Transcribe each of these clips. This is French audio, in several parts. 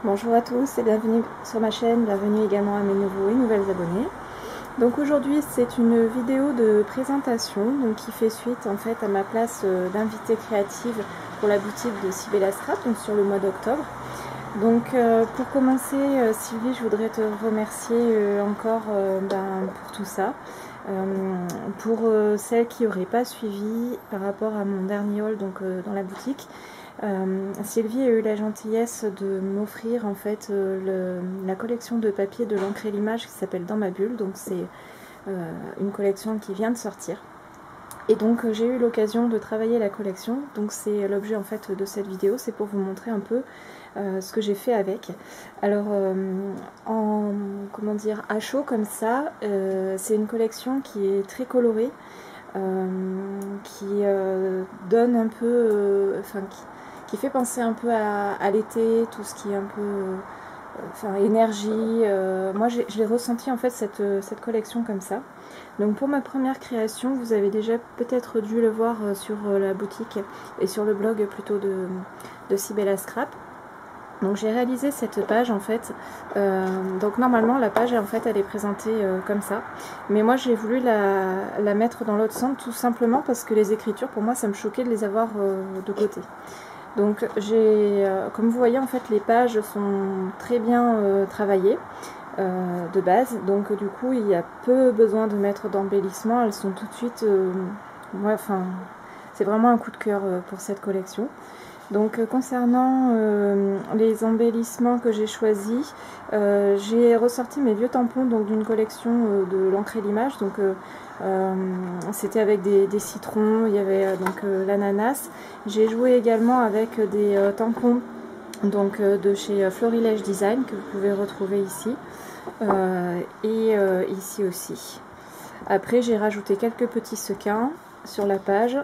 Bonjour à tous et bienvenue sur ma chaîne, bienvenue également à mes nouveaux et nouvelles abonnés. Donc aujourd'hui c'est une vidéo de présentation donc qui fait suite en fait à ma place d'invitée créative pour la boutique de Sibella Scrap donc sur le mois d'octobre. Donc pour commencer Sylvie, je voudrais te remercier encore pour tout ça. Pour celles qui n'auraient pas suivi par rapport à mon dernier haul donc, dans la boutique, Sylvie a eu la gentillesse de m'offrir en fait la collection de papier de l'encre et l'image qui s'appelle Dans ma bulle. Donc c'est une collection qui vient de sortir. Et donc j'ai eu l'occasion de travailler la collection. Donc c'est l'objet en fait de cette vidéo, c'est pour vous montrer un peu ce que j'ai fait avec. Alors à chaud comme ça, c'est une collection qui est très colorée, qui donne un peu, qui fait penser un peu à l'été, tout ce qui est un peu énergie. Moi je l'ai ressenti en fait cette collection comme ça. Donc pour ma première création, vous avez déjà peut-être dû le voir sur la boutique et sur le blog plutôt de Sibella Scrap. Donc j'ai réalisé cette page en fait, donc normalement la page en fait elle est présentée comme ça, mais moi j'ai voulu la mettre dans l'autre sens tout simplement parce que les écritures pour moi ça me choquait de les avoir de côté. Donc comme vous voyez en fait les pages sont très bien travaillées de base, donc du coup il y a peu besoin de mettre d'embellissement, elles sont tout de suite, c'est vraiment un coup de cœur pour cette collection. Donc concernant les embellissements que j'ai choisis, j'ai ressorti mes vieux tampons d'une collection de l'encre et l'image. Donc c'était avec des citrons, il y avait l'ananas. J'ai joué également avec des tampons de chez Florilège Design que vous pouvez retrouver ici et ici aussi. Après j'ai rajouté quelques petits sequins sur la page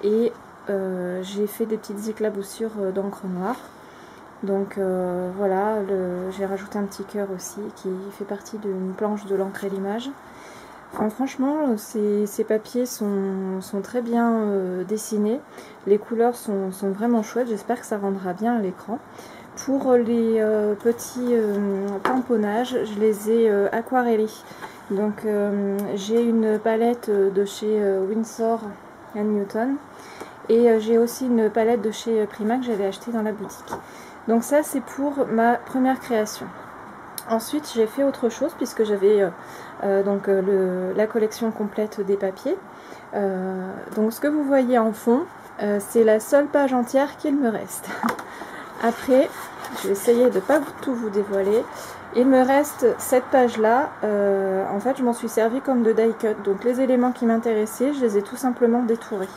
et j'ai fait des petites éclaboussures d'encre noire. Donc voilà, j'ai rajouté un petit cœur aussi qui fait partie d'une planche de l'encre et l'image. Enfin, franchement, ces papiers sont très bien dessinés. Les couleurs sont vraiment chouettes. J'espère que ça rendra bien à l'écran. Pour les petits tamponnages, je les ai aquarellés. Donc j'ai une palette de chez Winsor & Newton. Et j'ai aussi une palette de chez Prima que j'avais achetée dans la boutique. Donc ça c'est pour ma première création. Ensuite j'ai fait autre chose puisque j'avais la collection complète des papiers. Donc ce que vous voyez en fond, c'est la seule page entière qu'il me reste. Après, je vais essayer de ne pas tout vous dévoiler. Il me reste cette page là, en fait je m'en suis servi comme de die cut. Donc les éléments qui m'intéressaient, je les ai tout simplement détourés.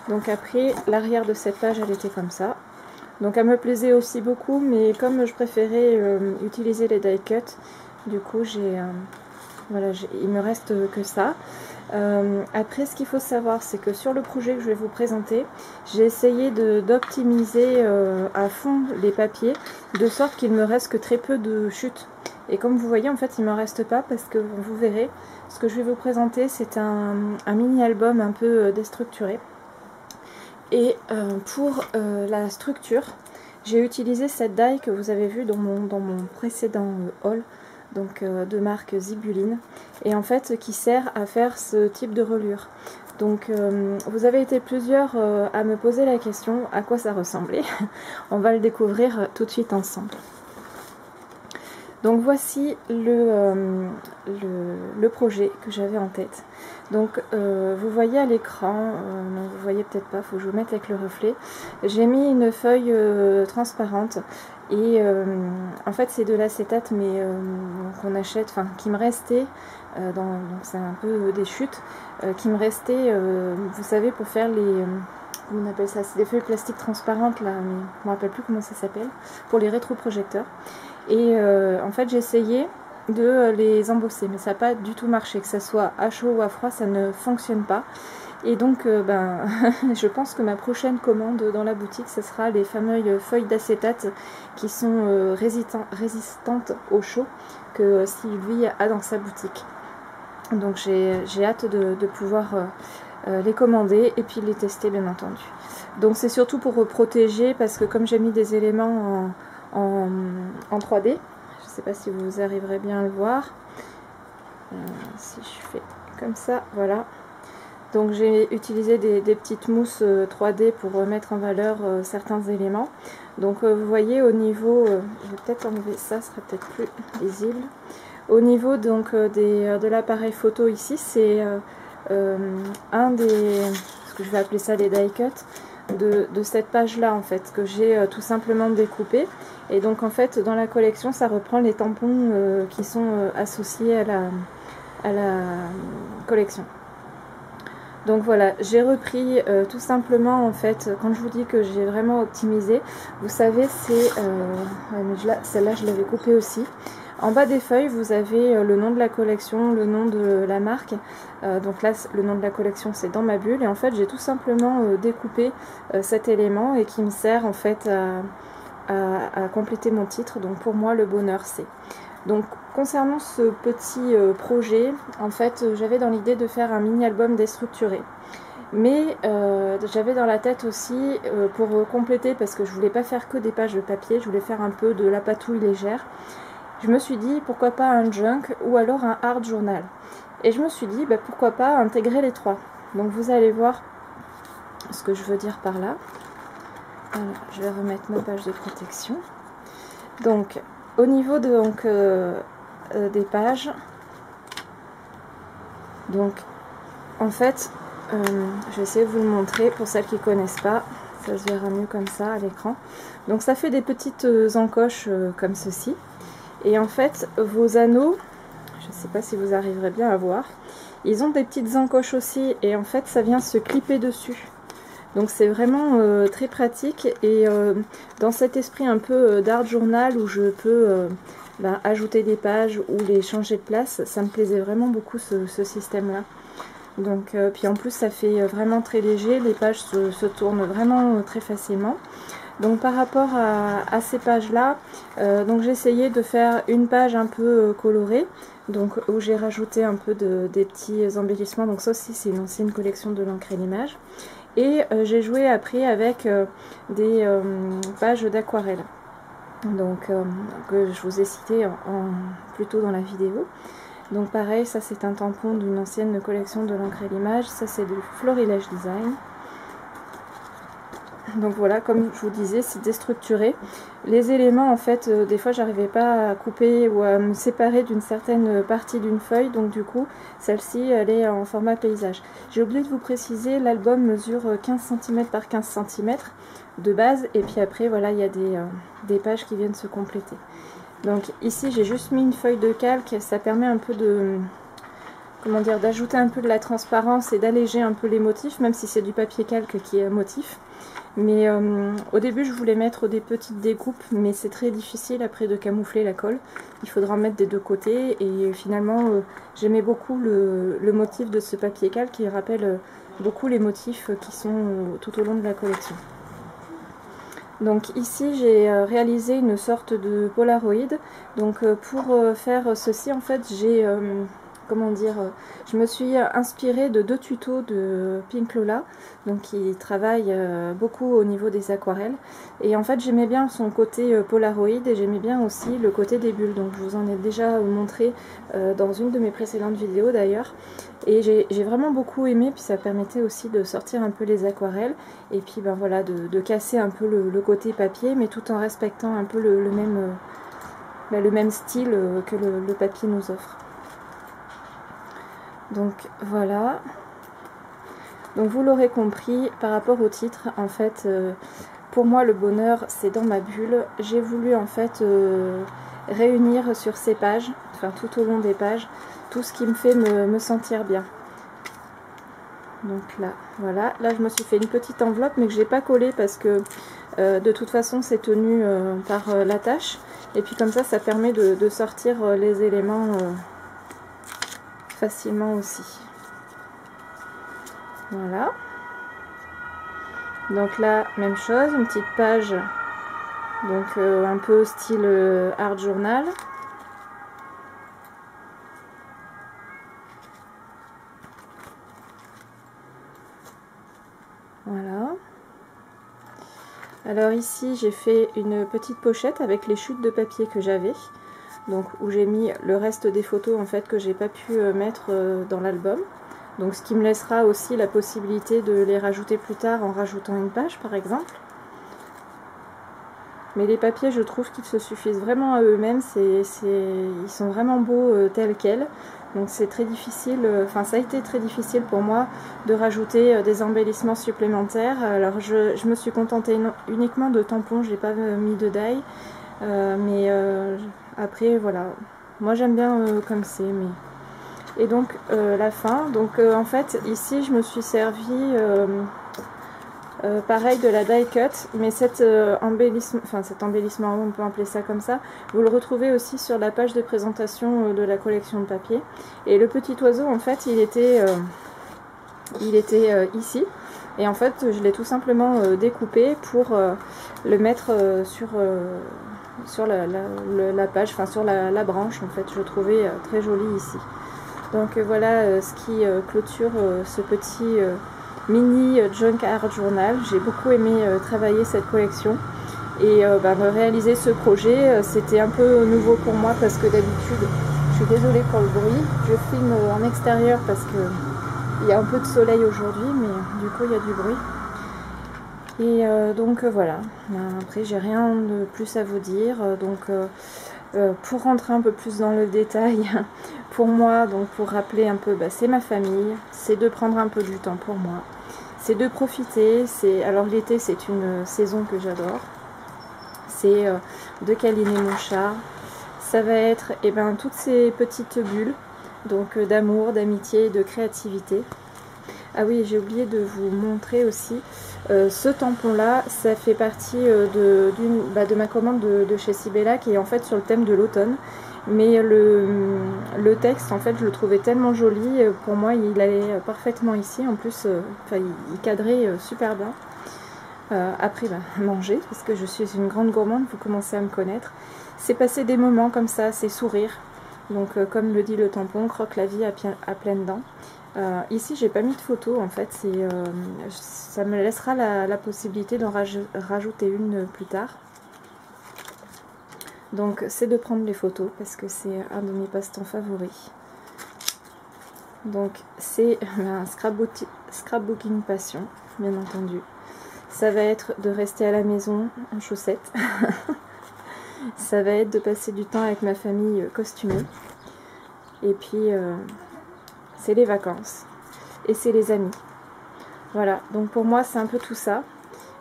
Donc après, l'arrière de cette page, elle était comme ça. Donc elle me plaisait aussi beaucoup, mais comme je préférais utiliser les die cut, du coup, il me reste que ça. Après, ce qu'il faut savoir, c'est que sur le projet que je vais vous présenter, j'ai essayé d'optimiser à fond les papiers, de sorte qu'il me reste que très peu de chutes. Et comme vous voyez, en fait, il ne me reste pas parce que vous verrez, ce que je vais vous présenter, c'est un mini-album un peu déstructuré. Et pour la structure, j'ai utilisé cette die que vous avez vue dans mon précédent haul, donc de marque Zibuline, et en fait qui sert à faire ce type de reliure. Donc vous avez été plusieurs à me poser la question à quoi ça ressemblait. On va le découvrir tout de suite ensemble. Donc voici le projet que j'avais en tête. Donc vous voyez à l'écran, vous voyez peut-être pas, il faut que je vous mette avec le reflet. J'ai mis une feuille transparente et en fait c'est de l'acétate mais qu'on achète, enfin qui me restait, donc c'est un peu des chutes, qui me restait, vous savez, pour faire les... on appelle ça, c'est des feuilles plastiques transparentes là, mais je ne me rappelle plus comment ça s'appelle, pour les rétroprojecteurs. Et en fait j'ai essayé de les embosser, mais ça n'a pas du tout marché, que ça soit à chaud ou à froid, ça ne fonctionne pas. Et donc je pense que ma prochaine commande dans la boutique, ce sera les fameuses feuilles d'acétate qui sont résistantes au chaud que Sylvie a dans sa boutique. Donc j'ai hâte de pouvoir les commander et puis les tester bien entendu. Donc c'est surtout pour protéger, parce que comme j'ai mis des éléments en 3D. Je ne sais pas si vous arriverez bien à le voir. Si je fais comme ça, voilà. Donc j'ai utilisé des petites mousses 3D pour mettre en valeur certains éléments. Donc vous voyez au niveau, je vais peut-être enlever ça, ce sera peut-être plus visible. Au niveau donc de l'appareil photo ici, c'est un des, ce que je vais appeler ça les die cuts, de cette page là en fait, que j'ai tout simplement découpé. Et donc en fait dans la collection ça reprend les tampons qui sont associés à la collection. Donc voilà, j'ai repris tout simplement en fait, quand je vous dis que j'ai vraiment optimisé, vous savez c'est, celle-là je l'avais coupée aussi. En bas des feuilles vous avez le nom de la collection, le nom de la marque, donc là le nom de la collection c'est dans ma bulle et en fait j'ai tout simplement découpé cet élément et qui me sert en fait à compléter mon titre, donc pour moi le bonheur c'est. Donc concernant ce petit projet, en fait j'avais dans l'idée de faire un mini album déstructuré. Mais j'avais dans la tête aussi, pour compléter, parce que je voulais pas faire que des pages de papier, je voulais faire un peu de la patouille légère. Je me suis dit pourquoi pas un junk ou alors un art journal. Et je me suis dit pourquoi pas intégrer les trois. Donc vous allez voir ce que je veux dire par là. Alors, je vais remettre ma page de protection. Donc au niveau de, des pages, donc en fait je vais essayer de vous le montrer pour celles qui ne connaissent pas, ça se verra mieux comme ça à l'écran. Donc ça fait des petites encoches comme ceci, et en fait vos anneaux, je ne sais pas si vous arriverez bien à voir, ils ont des petites encoches aussi, et en fait ça vient se clipper dessus. Donc c'est vraiment très pratique, et dans cet esprit un peu d'art journal où je peux ajouter des pages ou les changer de place, ça me plaisait vraiment beaucoup ce système là. Donc puis en plus ça fait vraiment très léger, les pages se tournent vraiment très facilement. Donc par rapport à ces pages là, donc j'ai essayé de faire une page un peu colorée, donc où j'ai rajouté un peu des petits embellissements. Donc ça aussi c'est une ancienne collection de l'encre et l'image. Et j'ai joué après avec des pages d'aquarelle, donc que je vous ai cité plus tôt dans la vidéo. Donc pareil, ça c'est un tampon d'une ancienne collection de l'encre et l'image, ça c'est du Florilège Design. Donc voilà, comme je vous disais, c'est déstructuré. Les éléments, en fait, des fois j'arrivais pas à couper ou à me séparer d'une certaine partie d'une feuille, donc du coup, celle-ci, elle est en format paysage. J'ai oublié de vous préciser, l'album mesure 15 cm par 15 cm de base, et puis après, voilà, il y a des pages qui viennent se compléter. Donc ici, j'ai juste mis une feuille de calque, ça permet un peu de... comment dire, d'ajouter un peu de la transparence et d'alléger un peu les motifs, même si c'est du papier calque qui est motif. Mais au début je voulais mettre des petites découpes, mais c'est très difficile après de camoufler la colle. Il faudra en mettre des deux côtés, et finalement j'aimais beaucoup le motif de ce papier calque qui rappelle beaucoup les motifs qui sont tout au long de la collection. Donc ici j'ai réalisé une sorte de polaroid. Donc pour faire ceci en fait j'ai... comment dire, je me suis inspirée de deux tutos de Pink Lola, donc qui travaille beaucoup au niveau des aquarelles, et en fait j'aimais bien son côté polaroid, et j'aimais bien aussi le côté des bulles, donc je vous en ai déjà montré dans une de mes précédentes vidéos d'ailleurs, et j'ai vraiment beaucoup aimé, puis ça permettait aussi de sortir un peu les aquarelles, et puis ben voilà, de casser un peu le côté papier, mais tout en respectant un peu le même style que le papier nous offre. Donc voilà, donc vous l'aurez compris, par rapport au titre, en fait, pour moi le bonheur c'est dans ma bulle. J'ai voulu en fait réunir sur ces pages, enfin tout au long des pages, tout ce qui me fait me sentir bien. Donc là, voilà, là je me suis fait une petite enveloppe, mais que j'ai pas collée parce que de toute façon c'est tenu par l'attache, et puis comme ça permet de sortir les éléments facilement aussi. Voilà. Donc là, même chose, une petite page, donc un peu style art journal. Voilà. Alors ici j'ai fait une petite pochette avec les chutes de papier que j'avais, donc où j'ai mis le reste des photos en fait que j'ai pas pu mettre dans l'album. Donc ce qui me laissera aussi la possibilité de les rajouter plus tard en rajoutant une page par exemple. Mais les papiers, je trouve qu'ils se suffisent vraiment à eux-mêmes, ils sont vraiment beaux tels quels. Donc c'est très difficile, enfin ça a été très difficile pour moi de rajouter des embellissements supplémentaires. Alors je me suis contentée uniquement de tampons, j'ai pas mis de die. Mais après voilà, moi j'aime bien comme c'est. Et donc la fin, donc en fait ici je me suis servi pareil de la die cut, mais cet embellissement, on peut appeler ça comme ça, vous le retrouvez aussi sur la page de présentation de la collection de papier. Et le petit oiseau en fait il était ici, et en fait je l'ai tout simplement découpé pour le mettre sur la page, enfin sur la branche en fait. Je le trouvais très joli ici. Donc voilà ce qui clôture ce petit mini junk art journal. J'ai beaucoup aimé travailler cette collection et de réaliser ce projet, c'était un peu nouveau pour moi parce que d'habitude, je suis désolée pour le bruit, je filme en extérieur parce que il y a un peu de soleil aujourd'hui, mais du coup il y a du bruit. Et donc voilà, après j'ai rien de plus à vous dire, pour rentrer un peu plus dans le détail, pour moi, donc pour rappeler un peu, c'est ma famille, c'est de prendre un peu du temps pour moi, c'est de profiter, alors l'été c'est une saison que j'adore, c'est de câliner mon chat, ça va être toutes ces petites bulles, donc d'amour, d'amitié et de créativité. Ah oui, j'ai oublié de vous montrer aussi, ce tampon là, ça fait partie de ma commande de chez Sibella, qui est en fait sur le thème de l'automne. Mais le texte en fait je le trouvais tellement joli, pour moi il allait parfaitement ici, en plus il cadrait super bien. Après manger, parce que je suis une grande gourmande, vous commencez à me connaître. C'est passer des moments comme ça, c'est sourire. Donc comme le dit le tampon, croque la vie à pleines dents. Ici j'ai pas mis de photo en fait, ça me laissera la possibilité d'en rajouter une plus tard. Donc c'est de prendre les photos parce que c'est un de mes passe-temps favoris. Donc c'est un scrapbooking passion, bien entendu. Ça va être de rester à la maison en chaussettes. Ça va être de passer du temps avec ma famille costumée. Et puis c'est les vacances et c'est les amis. Voilà, donc pour moi c'est un peu tout ça.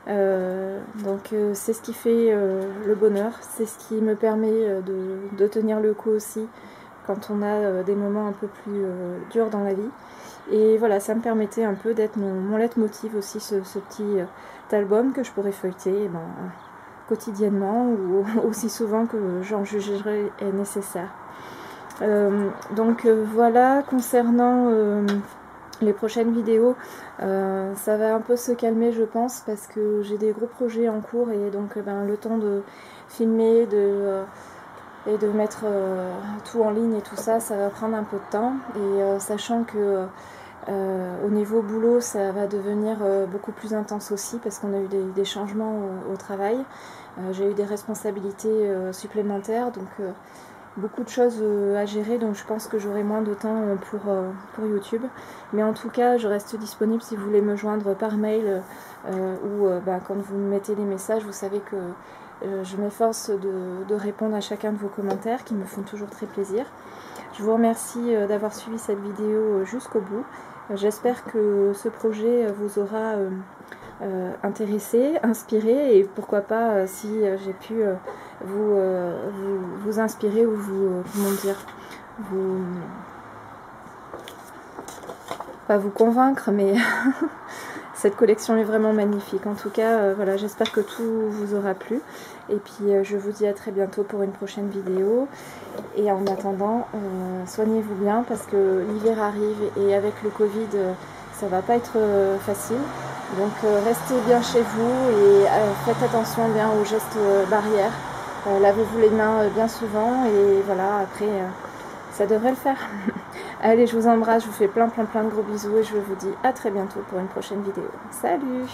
C'est ce qui fait le bonheur, c'est ce qui me permet de tenir le coup aussi quand on a des moments un peu plus durs dans la vie. Et voilà, ça me permettait un peu d'être mon leitmotiv aussi, ce petit album que je pourrais feuilleter quotidiennement ou aussi souvent que j'en jugerai nécessaire. Voilà, concernant les prochaines vidéos, ça va un peu se calmer je pense parce que j'ai des gros projets en cours et donc le temps de filmer et de mettre tout en ligne et tout ça, ça va prendre un peu de temps. Et sachant que au niveau boulot ça va devenir beaucoup plus intense aussi parce qu'on a eu des changements au travail, j'ai eu des responsabilités supplémentaires, donc beaucoup de choses à gérer, donc je pense que j'aurai moins de temps pour YouTube. Mais en tout cas, je reste disponible si vous voulez me joindre par mail ou quand vous me mettez des messages, vous savez que je m'efforce de répondre à chacun de vos commentaires qui me font toujours très plaisir. Je vous remercie d'avoir suivi cette vidéo jusqu'au bout. J'espère que ce projet vous aura intéressé, inspiré et pourquoi pas si j'ai pu vous inspirer ou pas vous convaincre, mais cette collection est vraiment magnifique. En tout cas, voilà, j'espère que tout vous aura plu. Et puis je vous dis à très bientôt pour une prochaine vidéo. Et en attendant, soignez-vous bien parce que l'hiver arrive et avec le Covid, ça va pas être facile. Donc restez bien chez vous et faites attention bien aux gestes barrières. Lavez-vous les mains bien souvent et voilà, après ça devrait le faire. Allez, je vous embrasse, je vous fais plein de gros bisous et je vous dis à très bientôt pour une prochaine vidéo. Salut!